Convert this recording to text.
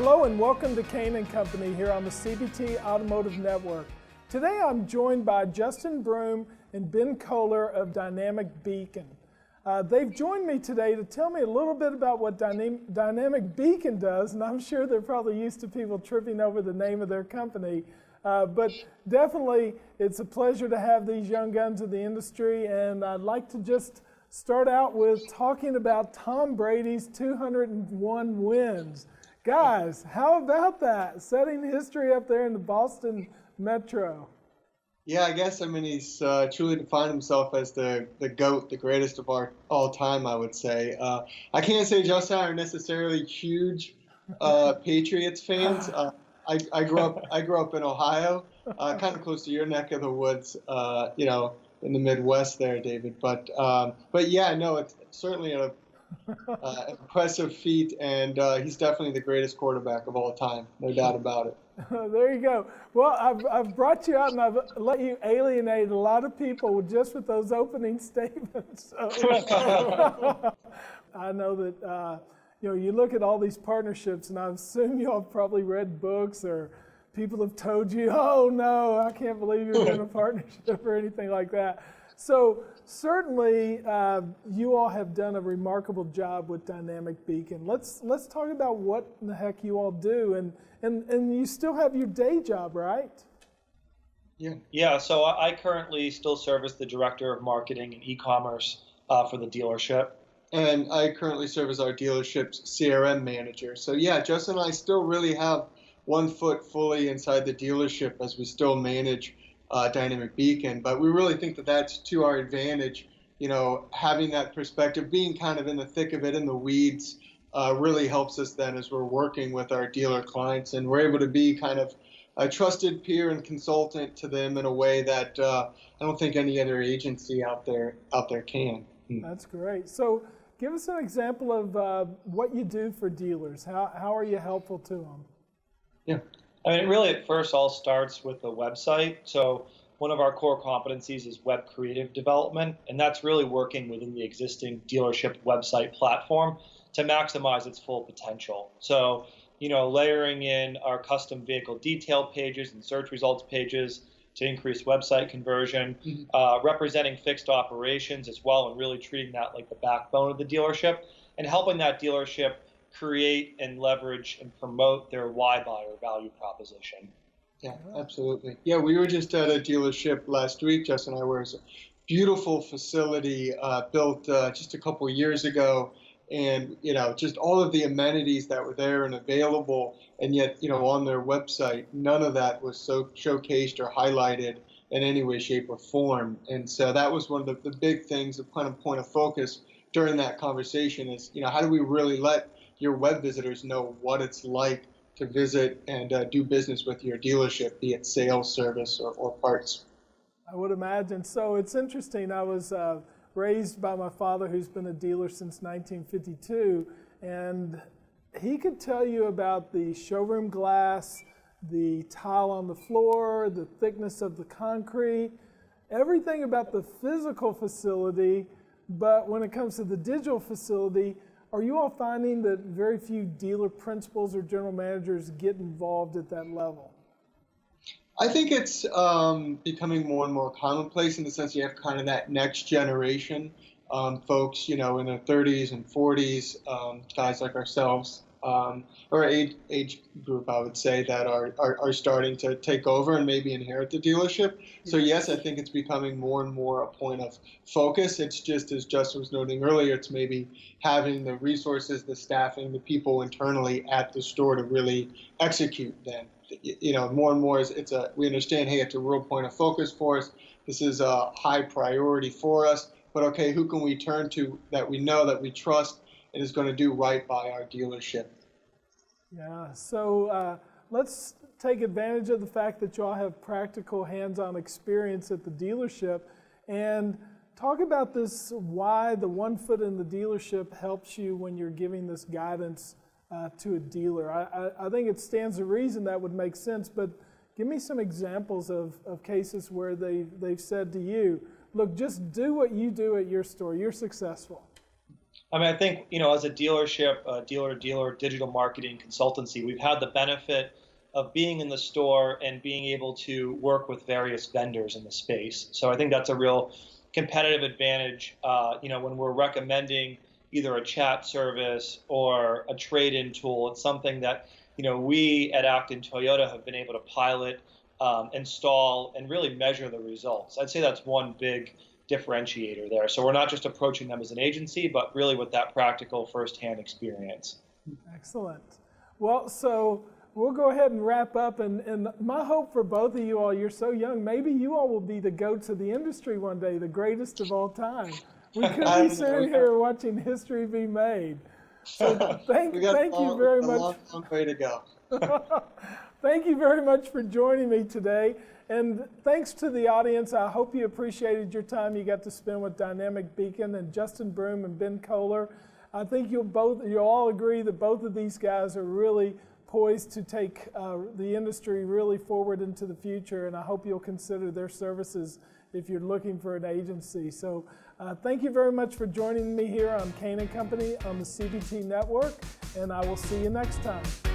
Hello and welcome to Kain and Company here on the CBT Automotive Network. Today I'm joined by Justin Brun and Ben Koller of Dynamic Beacon. They've joined me today to tell me a little bit about what Dynamic Beacon does, and I'm sure they're probably used to people tripping over the name of their company. But definitely it's a pleasure to have these young guns in the industry, and I'd like to just start out with talking about Tom Brady's 201 wins. Guys, how about that? Setting history up there in the Boston Metro. Yeah, I guess, he's truly defined himself as the GOAT, the greatest of all time, I would say. I can't say Justin and I are necessarily huge Patriots fans. I grew up in Ohio, kind of close to your neck of the woods, in the Midwest there, David. But yeah, no, it's certainly an impressive feat, and he's definitely the greatest quarterback of all time, no doubt about it. There you go. Well, I've brought you out and I've let you alienate a lot of people just with those opening statements. So, I know that you look at all these partnerships, and I assume you all have probably read books or people have told you, "Oh no, I can't believe you're in a partnership," or anything like that. So certainly, you all have done a remarkable job with Dynamic Beacon. Let's talk about what in the heck you all do, and you still have your day job, right? Yeah. So I currently still serve as the director of marketing and e-commerce for the dealership, and I currently serve as our dealership's CRM manager. So yeah, Justin and I still really have one foot fully inside the dealership as we still manage Dynamic Beacon, but we really think that that's to our advantage. Having that perspective, being kind of in the thick of it, in the weeds, really helps us then as we're working with our dealer clients, and we're able to be kind of a trusted peer and consultant to them in a way that I don't think any other agency out there can. That's great. So give us an example of what you do for dealers. How are you helpful to them? Yeah. Really at first all starts with the website. So one of our core competencies is web creative development, and that's really working within the existing dealership website platform to maximize its full potential. So, layering in our custom vehicle detail pages and search results pages to increase website conversion, representing fixed operations as well, and really treating that like the backbone of the dealership, and helping that dealership create and leverage and promote their why buyer value proposition. Yeah, absolutely. Yeah, we were just at a dealership last week, Justin and I were. It's a beautiful facility built just a couple of years ago, and just all of the amenities that were there and available, and yet on their website, none of that was so showcased or highlighted in any way, shape, or form. And so that was one of the big things, the kind of point of focus during that conversation is, how do we really let your web visitors know what it's like to visit and do business with your dealership, be it sales, service, or parts. I would imagine. So it's interesting. I was raised by my father, who's been a dealer since 1952, and he could tell you about the showroom glass, the tile on the floor, the thickness of the concrete, everything about the physical facility. But when it comes to the digital facility, are you all finding that very few dealer principals or general managers get involved at that level? I think it's becoming more and more commonplace in the sense you have kind of that next generation folks, in their 30s and 40s, guys like ourselves, or age group, I would say, that are starting to take over and maybe inherit the dealership. So yes, I think it's becoming more and more a point of focus. It's just, as Justin was noting earlier, it's maybe having the resources, the staffing, the people internally at the store to really execute then. More and more we understand, hey, it's a real point of focus for us. This is a high priority for us. But okay, who can we turn to that we know, that we trust, and is going to do right by our dealership? Yeah, so let's take advantage of the fact that y'all have practical hands-on experience at the dealership and talk about this, why the one foot in the dealership helps you when you're giving this guidance to a dealer. I think it stands to reason that would make sense, but give me some examples of cases where they've said to you, look, just do what you do at your store. You're successful. I mean, I think, as a dealership, dealer-to-dealer digital marketing consultancy, we've had the benefit of being in the store and being able to work with various vendors in the space. So I think that's a real competitive advantage, when we're recommending either a chat service or a trade-in tool. It's something that, we at Acton Toyota have been able to pilot, install, and really measure the results. I'd say that's one big differentiator there. So we're not just approaching them as an agency, but really with that practical firsthand experience. Excellent. Well, so we'll go ahead and wrap up. And my hope for both of you all, you're so young, maybe you all will be the goats of the industry one day, the greatest of all time. We could be sitting here watching history be made. So thank you very much. A long way to go. Thank you very much for joining me today. And thanks to the audience. I hope you appreciated your time you got to spend with Dynamic Beacon and Justin Brun and Ben Koller. I think you'll all agree that both of these guys are really poised to take the industry really forward into the future, and I hope you'll consider their services if you're looking for an agency. So thank you very much for joining me here on Kain & Company on the CBT Network, and I will see you next time.